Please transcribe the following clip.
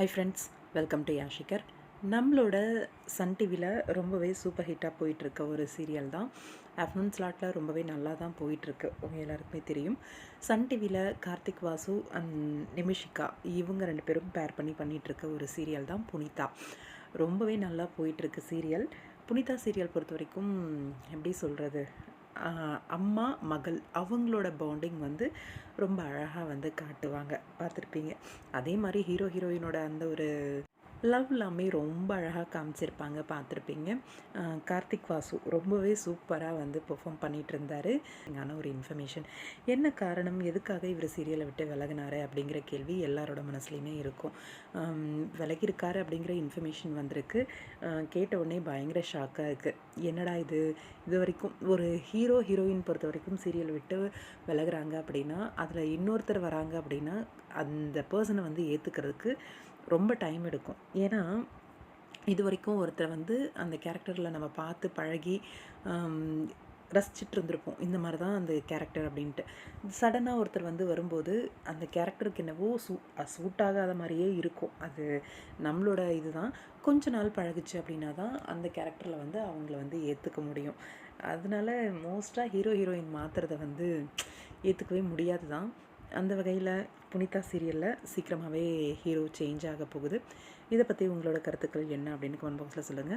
High friends, welcome to யாஷிகர். நம்மளோட Sun டிவியில் ரொம்பவே சூப்பர் ஹிட்டாக போயிட்டுருக்க ஒரு சீரியல் தான். ஆஃப்டர்நூன் ஸ்லாட்டில் ரொம்பவே நல்லா தான் போயிட்டுருக்கு. உங்கள் எல்லாருக்குமே தெரியும். சன் டிவியில் கார்த்திக் வாசு அண்ட் நிமிஷிகா இவங்க 2 பேரும் பேர் பண்ணி பண்ணிகிட்ருக்க ஒரு சீரியல் தான் புனிதா. ரொம்பவே நல்லா போயிட்டுருக்கு சீரியல். புனிதா சீரியல் பொறுத்த வரைக்கும் எப்படி சொல்கிறது, அம்மா மகள் அவங்களோட பாண்டிங் வந்து ரொம்ப அழகாக வந்து காட்டுவாங்க, பார்த்துருப்பீங்க. அதே மாதிரி ஹீரோ ஹீரோயினோட அந்த ஒரு லவ் எல்லாமே ரொம்ப அழகாக காமிச்சிருப்பாங்க, பார்த்துருப்பீங்க. கார்த்திக் வாசு ரொம்பவே சூப்பராக வந்து பெர்ஃபார்ம் பண்ணிகிட்டு இருந்தார். ஆன ஒரு இன்ஃபர்மேஷன், என்ன காரணம், எதுக்காக இவர் சீரியலை விட்டு விலகினார் அப்படிங்கிற கேள்வி எல்லாரோட மனசுலையுமே இருக்கும். விலகியிருக்காரு அப்படிங்கிற இன்ஃபர்மேஷன் வந்திருக்கு. கேட்ட உடனே பயங்கர ஷாக்காக இருக்குது. என்னடா இது வரைக்கும் ஒரு ஹீரோ ஹீரோயின் பொறுத்த வரைக்கும் சீரியல் விட்டு விலகுறாங்க அப்படின்னா, அதில் இன்னொருத்தர் வராங்க அப்படின்னா அந்த பர்சனை வந்து ஏற்றுக்கிறதுக்கு ரொம்ப டைம் எடுக்கும். ஏன்னா இது வரைக்கும் ஒருத்தர் வந்து அந்த கேரக்டரில் நம்ம பார்த்து பழகி ரசிச்சுட்டு இருந்திருப்போம், இந்த மாதிரி தான் அந்த கேரக்டர் அப்படின்ட்டு. சடனாக ஒருத்தர் வந்து வரும்போது அந்த கேரக்டருக்கு என்னவோ சூட் ஆகாத மாதிரியே இருக்கும். அது நம்மளோட இதுதான். கொஞ்ச நாள் பழகுச்சு அப்படின்னா தான் அந்த கேரக்டரில் வந்து அவங்கள வந்து ஏற்றுக்க முடியும். அதனால மோஸ்ட்டாக ஹீரோ ஹீரோயின் மாற்றுறத வந்து ஏற்றுக்கவே முடியாது தான். அந்த வகையில் புனிதா சீரியலில் சீக்கிரமாகவே ஹீரோ சேஞ்ச் ஆக போகுது. இதை பற்றி உங்களோட கருத்துக்கள் என்ன அப்படின்னு கமெண்ட் பாக்ஸில் சொல்லுங்கள்.